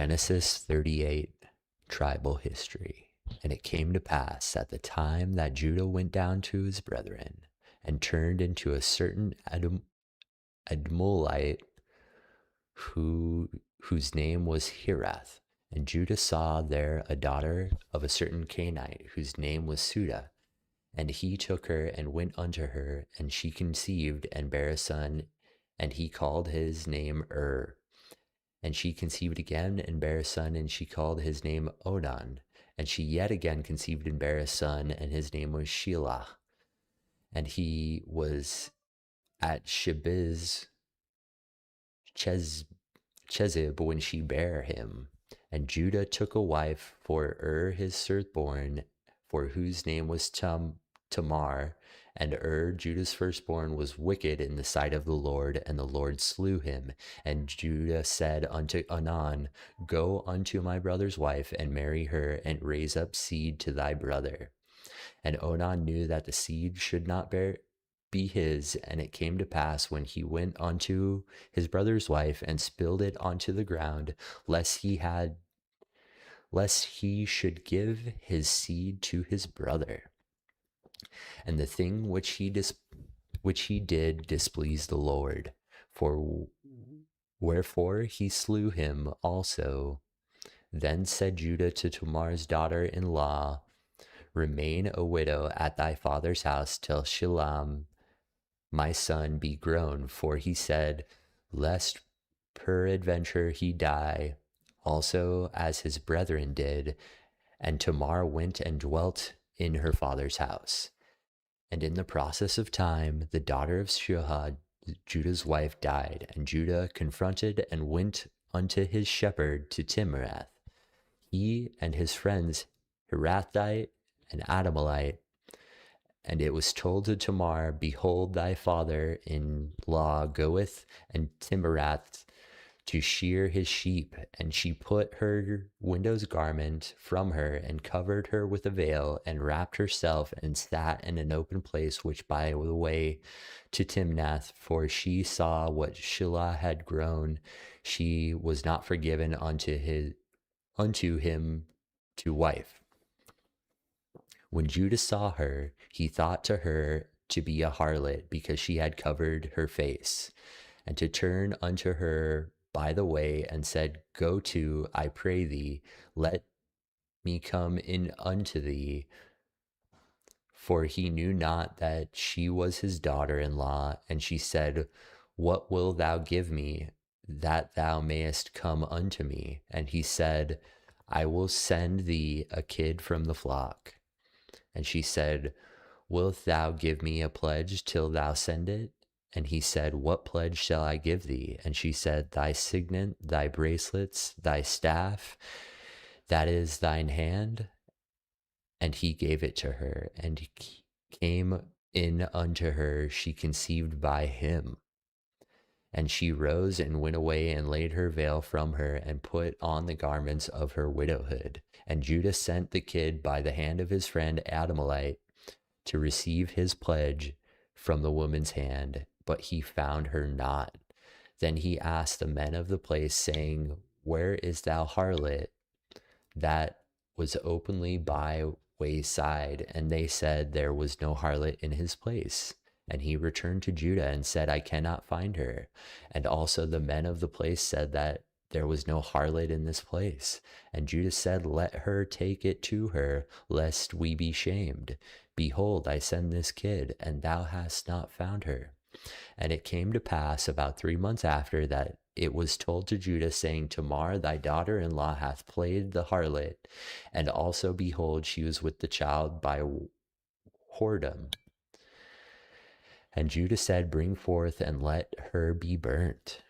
Genesis 38, tribal history. And it came to pass at the time that Judah went down to his brethren and turned into a certain Admolite whose name was Hirath. And Judah saw there a daughter of a certain Canaanite whose name was Sudah. And he took her and went unto her, and she conceived and bare a son, and he called his name And she conceived again and bare a son, and she called his name Onan. And she yet again conceived and bare a son, and his name was Shelah. And he was at Chezib when she bare him. And Judah took a wife for his firstborn, for whose name was Tamar. And Judah's firstborn, was wicked in the sight of the Lord, and the Lord slew him. And Judah said unto Onan, Go unto my brother's wife, and marry her, and raise up seed to thy brother. And Onan knew that the seed should not be his, and it came to pass when he went unto his brother's wife, and spilled it onto the ground, lest he should give his seed to his brother. And the thing which he did displeased the Lord, for wherefore he slew him also. Then said Judah to Tamar's daughter-in-law, Remain a widow at thy father's house till Shillam my son be grown, for he said, Lest peradventure he die, also as his brethren did. And Tamar went and dwelt in her father's house. And in the process of time, the daughter of Shuhad, Judah's wife, died, and Judah confronted and went unto his shepherd to Timrath, he and his friends Hirathite and Adamite. And it was told to Tamar, Behold, thy father-in-law goeth and Timrath to shear his sheep. And she put her widow's garment from her, and covered her with a veil, and wrapped herself, and sat in an open place which by the way to Timnath, for she saw what Shelah had grown. She was not forgiven unto him to wife. When Judah saw her, he thought to her to be a harlot, because she had covered her face, and to turn unto her by the way, and said, Go to, I pray thee, let me come in unto thee. For he knew not that she was his daughter-in-law. And she said, What wilt thou give me, that thou mayest come unto me? And he said, I will send thee a kid from the flock. And she said, Wilt thou give me a pledge till thou send it? And he said, What pledge shall I give thee? And she said, Thy signet, thy bracelets, thy staff, that is thine hand. And he gave it to her, and he came in unto her, she conceived by him. And she rose and went away, and laid her veil from her, and put on the garments of her widowhood. And Judah sent the kid by the hand of his friend Adamite to receive his pledge from the woman's hand, but he found her not. Then he asked the men of the place, saying, Where is thou harlot that was openly by wayside? And they said, There was no harlot in his place. And he returned to Judah and said, I cannot find her. And also the men of the place said that there was no harlot in this place. And Judah said, Let her take it to her, lest we be shamed. Behold, I send this kid, and thou hast not found her. And it came to pass about 3 months after that it was told to Judah, saying, Tamar, thy daughter-in-law hath played the harlot, and also, behold, she was with the child by whoredom. And Judah said, Bring forth, and let her be burnt.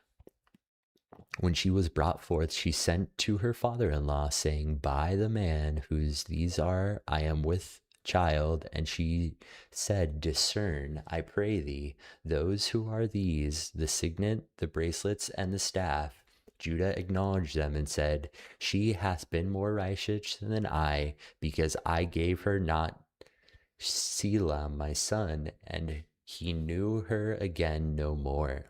When she was brought forth, she sent to her father-in-law, saying, By the man whose these are, I am with child. And she said, Discern, I pray thee, those who are these, the signet, the bracelets, and the staff. Judah acknowledged them and said, She hath been more righteous than I, because I gave her not Selah my son, and he knew her again no more.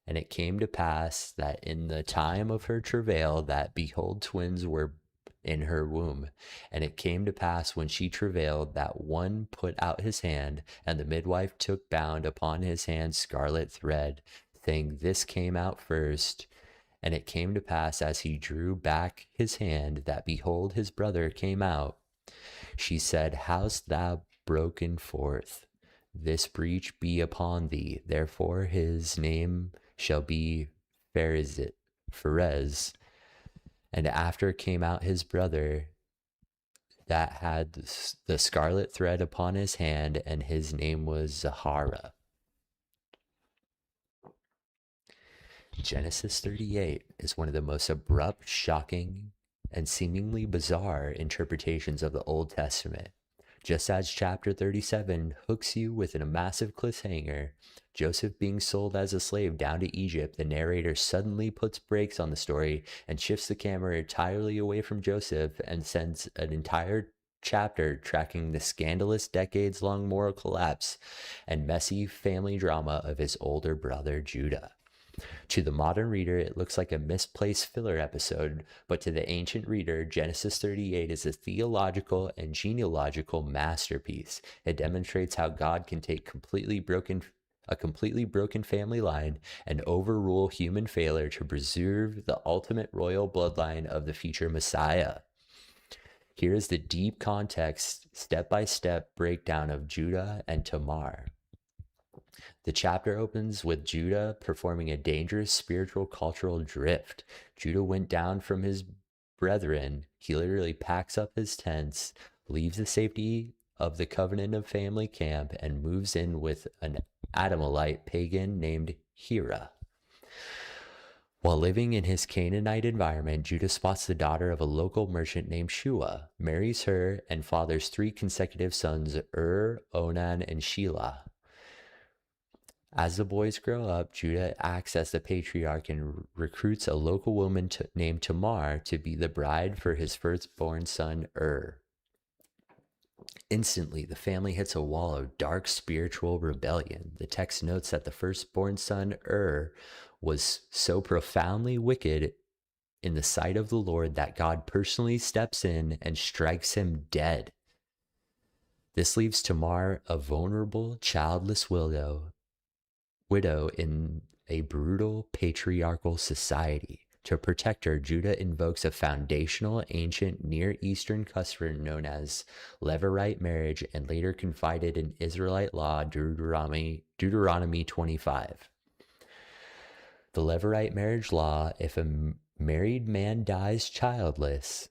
And it came to pass that in the time of her travail, that behold, twins were in her womb. And it came to pass when she travailed that one put out his hand, and the midwife took bound upon his hand scarlet thread, saying, This came out first. And it came to pass as he drew back his hand, that behold, his brother came out. She said, Hast thou broken forth? This breach be upon thee. Therefore his name shall be Pharez. And after came out his brother that had the scarlet thread upon his hand, and his name was Zahara. Genesis 38 is one of the most abrupt, shocking, and seemingly bizarre interpretations of the Old Testament. Just as chapter 37 hooks you with a massive cliffhanger, Joseph being sold as a slave down to Egypt, the narrator suddenly puts brakes on the story and shifts the camera entirely away from Joseph and sends an entire chapter tracking the scandalous decades-long moral collapse and messy family drama of his older brother Judah. To the modern reader, it looks like a misplaced filler episode, but to the ancient reader, Genesis 38 is a theological and genealogical masterpiece. It demonstrates how God can take a completely broken family line and overrule human failure to preserve the ultimate royal bloodline of the future Messiah. Here is the deep context, step-by-step breakdown of Judah and Tamar. The chapter opens with Judah performing a dangerous spiritual cultural drift. Judah went down from his brethren. He literally packs up his tents, leaves the safety of the covenant of family camp, and moves in with an Adamite pagan named Hira. While living in his Canaanite environment, Judah spots the daughter of a local merchant named Shua, marries her, and fathers 3 consecutive sons, Onan, and Shelah. As the boys grow up, Judah acts as the patriarch and recruits a local woman named Tamar to be the bride for his firstborn son, Instantly, the family hits a wall of dark spiritual rebellion. The text notes that the firstborn son, was so profoundly wicked in the sight of the Lord that God personally steps in and strikes him dead. This leaves Tamar a vulnerable, childless widow in a brutal patriarchal society. To protect her, Judah invokes a foundational ancient Near Eastern custom known as Levirate marriage and later confided in Israelite law, Deuteronomy 25. The Levirate marriage law: if a married man dies childless,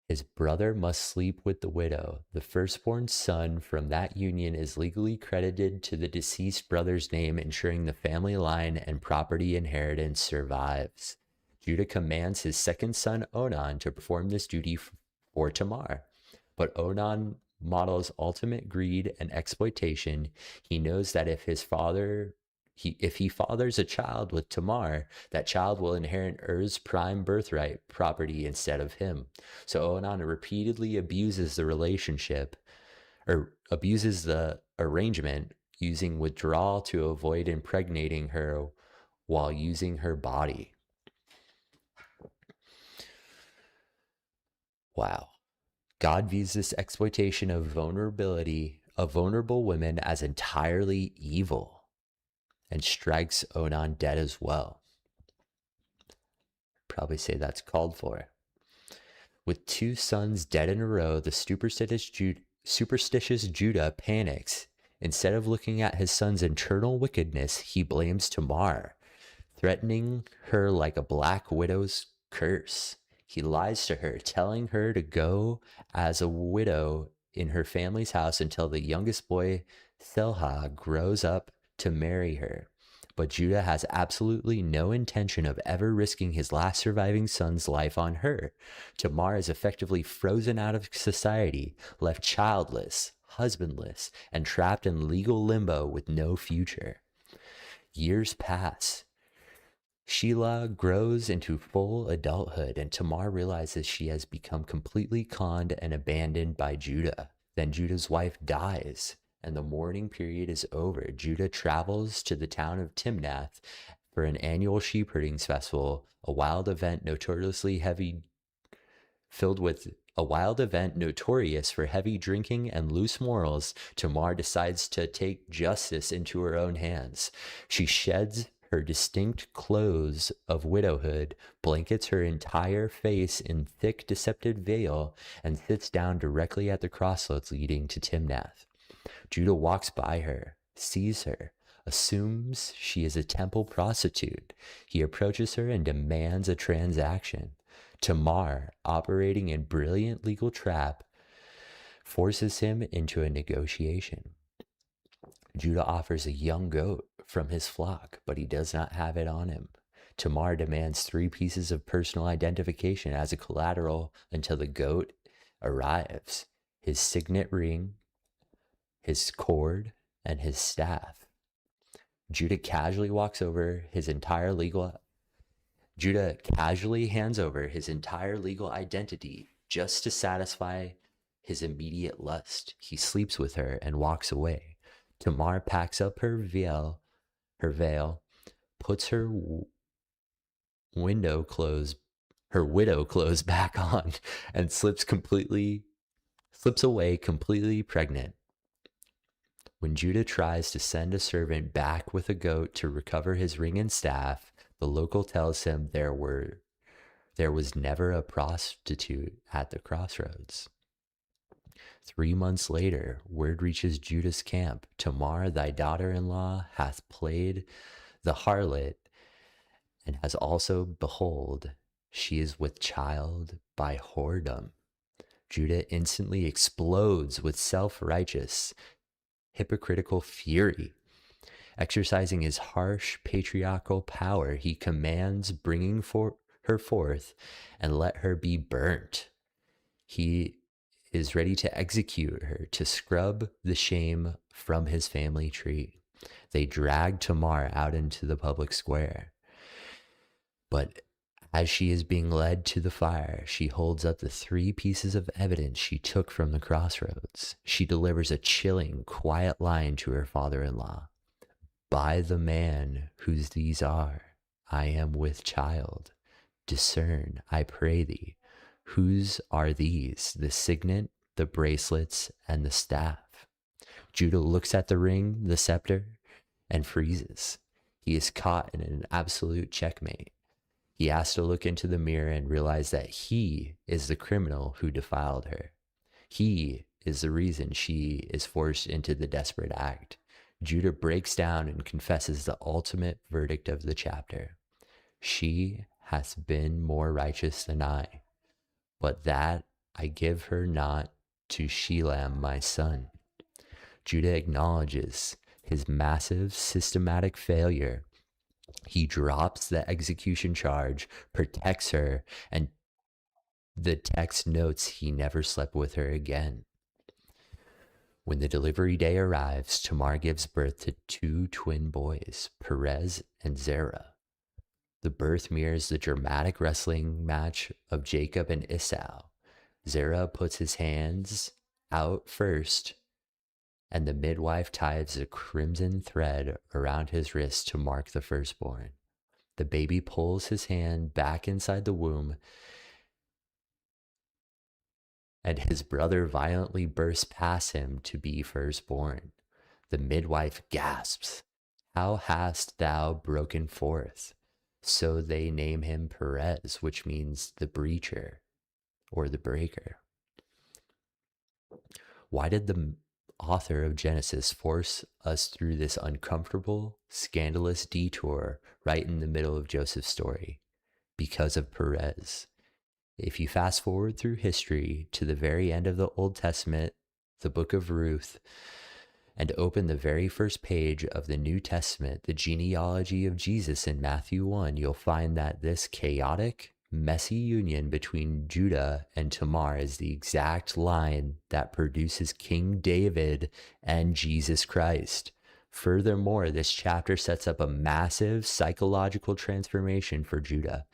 his brother must sleep with the widow. The firstborn son from that union is legally credited to the deceased brother's name, ensuring the family line and property inheritance survives. Judah commands his second son, Onan, to perform this duty for Tamar. But Onan models ultimate greed and exploitation. He knows that if he fathers a child with Tamar, that child will inherit prime birthright property instead of him. So Onan repeatedly abuses the arrangement, using withdrawal to avoid impregnating her while using her body. Wow. God views this exploitation of vulnerable women as entirely evil and strikes Onan dead as well. Probably say that's called for. With 2 sons dead in a row, the superstitious Judah panics. Instead of looking at his son's internal wickedness, he blames Tamar, threatening her like a black widow's curse. He lies to her, telling her to go as a widow in her family's house until the youngest boy, Thelha, grows up to marry her. But Judah has absolutely no intention of ever risking his last surviving son's life on her. Tamar is effectively frozen out of society, left childless, husbandless, and trapped in legal limbo with no future. Years pass. Shelah grows into full adulthood, and Tamar realizes she has become completely conned and abandoned by Judah. Then Judah's wife dies, and the mourning period is over. Judah travels to the town of Timnath for an annual sheep herding festival, a wild event notorious for heavy drinking and loose morals, Tamar decides to take justice into her own hands. She sheds her distinct clothes of widowhood, blankets her entire face in thick deceptive veil, and sits down directly at the crossroads leading to Timnath. Judah walks by her, sees her, assumes she is a temple prostitute. He approaches her and demands a transaction. Tamar, operating in brilliant legal trap, forces him into a negotiation. Judah offers a young goat from his flock, but he does not have it on him. Tamar demands 3 pieces of personal identification as a collateral until the goat arrives: his signet ring, his cord, and his staff. Judah casually hands over his entire legal identity just to satisfy his immediate lust. He sleeps with her and walks away. Tamar packs up her veil, puts her widow clothes back on, and slips away completely pregnant. When Judah tries to send a servant back with a goat to recover his ring and staff, the local tells him there was never a prostitute at the crossroads. 3 months later, word reaches Judah's camp: Tamar, thy daughter-in-law, hath played the harlot, and has also, behold, she is with child by whoredom. Judah instantly explodes with self-righteous, hypocritical fury. Exercising his harsh patriarchal power, he commands bringing her forth and let her be burnt. He is ready to execute her, to scrub the shame from his family tree. They drag Tamar out into the public square. But as she is being led to the fire, she holds up the 3 pieces of evidence she took from the crossroads. She delivers a chilling, quiet line to her father-in-law: by the man whose these are, I am with child. Discern, I pray thee, whose are these, the signet, the bracelets, and the staff? Judah looks at the ring, the scepter, and freezes. He is caught in an absolute checkmate. He has to look into the mirror and realize that he is the criminal who defiled her. He is the reason she is forced into the desperate act. Judah breaks down and confesses the ultimate verdict of the chapter: she hath been more righteous than I, but that I give her not to Shelam my son. Judah acknowledges his massive systematic failure. He drops the execution charge, protects her, and the text notes he never slept with her again. When the delivery day arrives, Tamar gives birth to 2 twin boys, Perez and Zerah. The birth mirrors the dramatic wrestling match of Jacob and Esau. Zerah puts his hands out first, and the midwife ties a crimson thread around his wrist to mark the firstborn. The baby pulls his hand back inside the womb, and his brother violently bursts past him to be firstborn. The midwife gasps, "How hast thou broken forth?" So they name him Perez, which means the breacher or the breaker. Why did the author of Genesis force us through this uncomfortable, scandalous detour right in the middle of Joseph's story? Because of Perez. If you fast forward through history to the very end of the Old Testament, the book of Ruth, and open the very first page of the New Testament, the genealogy of Jesus in Matthew 1, you'll find that this chaotic, messy union between Judah and Tamar is the exact line that produces King David and Jesus Christ. Furthermore, this chapter sets up a massive psychological transformation for Judah.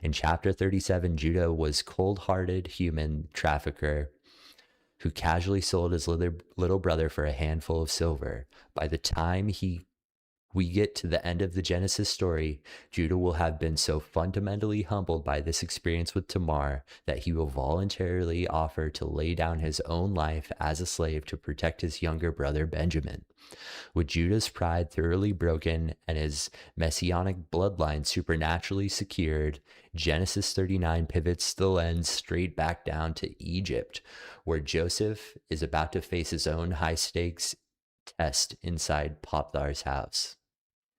In chapter 37, Judah was cold-hearted human trafficker who casually sold his little brother for a handful of silver. By the time he we get to the end of the Genesis story, Judah will have been so fundamentally humbled by this experience with Tamar that he will voluntarily offer to lay down his own life as a slave to protect his younger brother Benjamin. With Judah's pride thoroughly broken and his messianic bloodline supernaturally secured, Genesis 39 pivots the lens straight back down to Egypt, where Joseph is about to face his own high-stakes test inside Potiphar's house.